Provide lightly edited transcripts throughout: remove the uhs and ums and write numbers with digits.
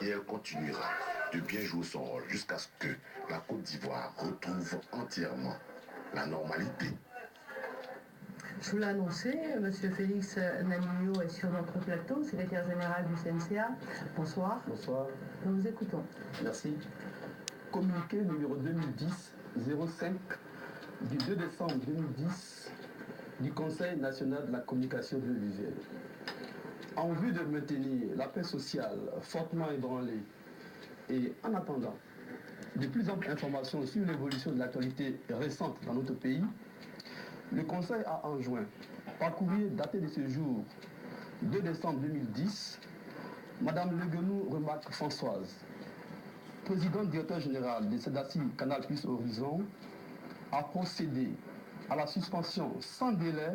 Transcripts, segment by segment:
et elle continuera de bien jouer son rôle jusqu'à ce que la Côte d'Ivoire retrouve entièrement la normalité. Je vous l'ai annoncé, M. Félix Namilio est sur notre plateau, secrétaire général du CNCA. Bonsoir. Bonsoir. Nous vous écoutons. Merci. Communiqué numéro 2010-05 du 2 décembre 2010 du Conseil national de la communication audiovisuelle. En vue de maintenir la paix sociale fortement ébranlée et en attendant de plus amples informations sur l'évolution de l'actualité récente dans notre pays, le Conseil a enjoint, par courrier daté de ce jour, 2 décembre 2010, Madame Leguenou Remarque Françoise, présidente directeur général de SEDACI Canal Plus Horizon, a procédé à la suspension sans délai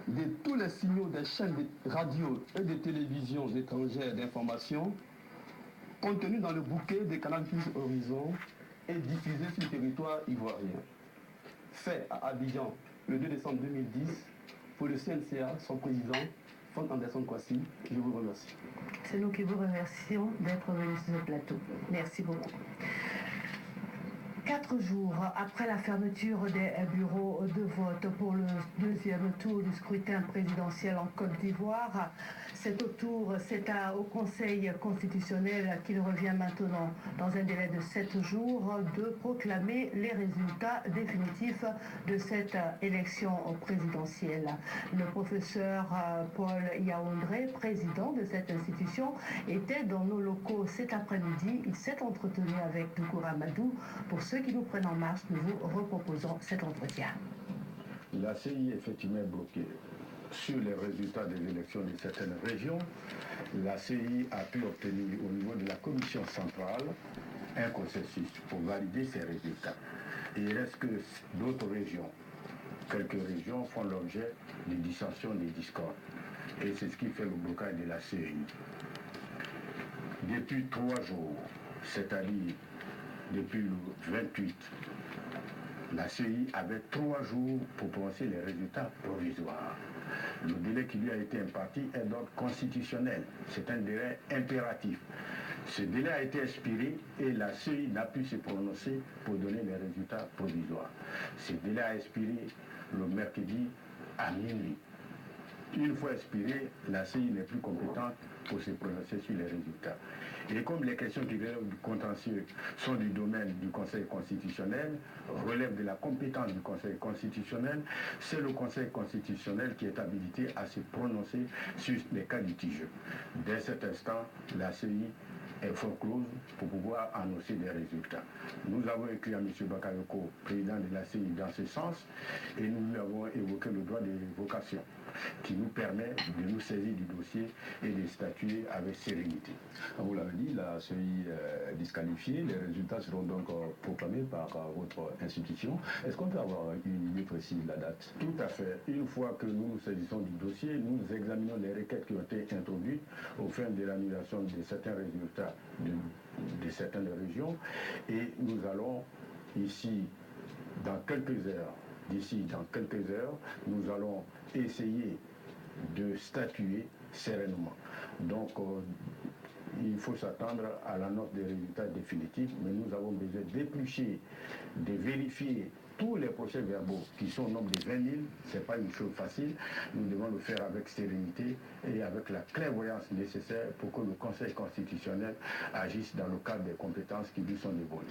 de tous les signaux des chaînes de radio et de télévision étrangères d'information contenus dans le bouquet de Canal Plus Horizon et diffusés sur le territoire ivoirien. Fait à Abidjan le 2 décembre 2010 pour le CNCA, son président, Fon Anderson Kwasi. Je vous remercie. C'est nous qui vous remercions d'être venus sur ce plateau. Merci beaucoup. 4 jours après la fermeture des bureaux de vote pour le deuxième tour du scrutin présidentiel en Côte d'Ivoire, c'est au Conseil constitutionnel qu'il revient maintenant, dans un délai de 7 jours, de proclamer les résultats définitifs de cette élection présidentielle. Le professeur Paul Yaoundé, président de cette institution, était dans nos locaux cet après-midi. Il s'est entretenu avec Doukoura Amadou. Pour ceux qui nous prennent en marche, nous vous reproposons cet entretien. La CI est effectivement bloquée sur les résultats des élections de certaines régions. La CI a pu obtenir au niveau de la commission centrale un consensus pour valider ces résultats. Et il reste que d'autres régions, quelques régions font l'objet de dissensions, de discordes. Et c'est ce qui fait le blocage de la CI. Depuis 3 jours, c'est-à-dire depuis le 28, la CI avait 3 jours pour prononcer les résultats provisoires. Le délai qui lui a été imparti est d'ordre constitutionnel. C'est un délai impératif. Ce délai a été expiré et la CI n'a pu se prononcer pour donner les résultats provisoires. Ce délai a expiré le mercredi à minuit. Une fois expiré, la CI n'est plus compétente pour se prononcer sur les résultats. Et comme les questions qui relèvent du contentieux sont du domaine du Conseil constitutionnel, relèvent de la compétence du Conseil constitutionnel, c'est le Conseil constitutionnel qui est habilité à se prononcer sur les cas litigieux. Dès cet instant, la CI est foreclose pour pouvoir annoncer des résultats. Nous avons écrit à M. Bakayoko, président de la CI, dans ce sens, et nous lui avons évoqué le droit de révocation, qui nous permet de nous saisir du dossier et de statuer avec sérénité. Vous l'avez dit, la CI est disqualifiée, les résultats seront donc proclamés par votre institution. Est-ce qu'on peut avoir une idée précise de la date? Tout à fait. Une fois que nous nous saisissons du dossier, nous examinons les requêtes qui ont été introduites au fin de l'annulation de certains résultats de certaines régions et nous allons ici, dans quelques heures, nous allons essayer de statuer sereinement. Donc, il faut s'attendre à l'annonce des résultats définitifs, mais nous avons besoin d'éplucher, de vérifier tous les procès-verbaux qui sont au nombre de 20 000, ce n'est pas une chose facile. Nous devons le faire avec sérénité et avec la clairvoyance nécessaire pour que le Conseil constitutionnel agisse dans le cadre des compétences qui lui sont dévolues.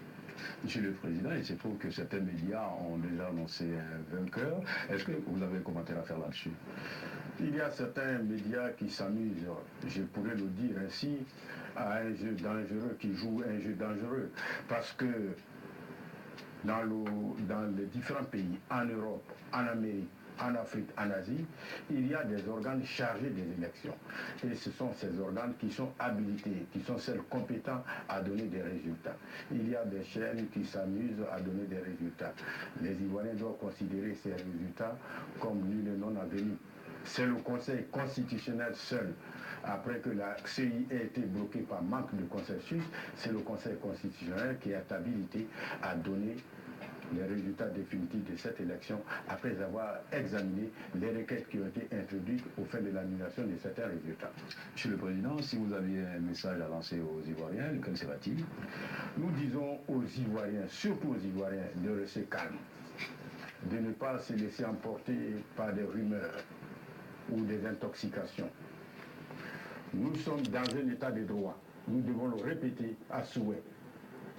Monsieur le Président, il se trouve que certains médias ont déjà annoncé un vainqueur. Est-ce que vous avez un commentaire à faire là-dessus? Il y a certains médias qui s'amusent, je pourrais le dire ainsi, à un jeu dangereux, qui jouent un jeu dangereux. Parce que dans les différents pays, en Europe, en Amérique, en Afrique, en Asie, il y a des organes chargés des élections. Et ce sont ces organes qui sont habilités, qui sont celles compétentes à donner des résultats. Il y a des chaînes qui s'amusent à donner des résultats. Les Ivoiriens doivent considérer ces résultats comme nul et non avenus. C'est le Conseil constitutionnel seul, après que la CI ait été bloquée par manque de consensus, c'est le Conseil constitutionnel qui est habilité à donner les résultats définitifs de cette élection après avoir examiné les requêtes qui ont été introduites au fin de l'annulation de certains résultats. Monsieur le Président, si vous aviez un message à lancer aux Ivoiriens, quel sera-t-il? Nous disons aux Ivoiriens, surtout aux Ivoiriens, de rester calmes, de ne pas se laisser emporter par des rumeurs ou des intoxications. Nous sommes dans un état de droit. Nous devons le répéter à souhait,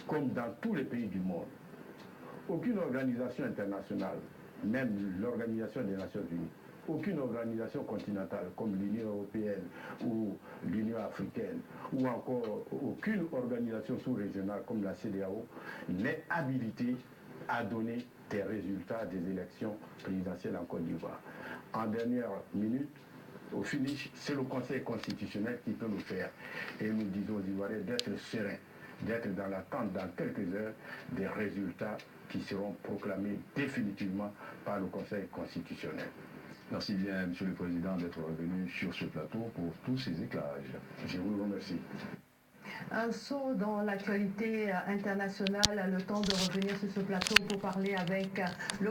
comme dans tous les pays du monde. Aucune organisation internationale, même l'Organisation des Nations Unies, aucune organisation continentale comme l'Union européenne ou l'Union africaine, ou encore aucune organisation sous-régionale comme la CEDEAO n'est habilitée à donner des résultats des élections présidentielles en Côte d'Ivoire. En dernière minute, au finish, c'est le Conseil constitutionnel qui peut le faire. Et nous disons aux Ivoiriens d'être sereins, d'être dans l'attente dans quelques heures des résultats qui seront proclamés définitivement par le Conseil constitutionnel. Merci bien, Monsieur le Président, d'être revenu sur ce plateau pour tous ces éclairages. Je vous remercie. Un saut dans l'actualité internationale, le temps de revenir sur ce plateau pour parler avec le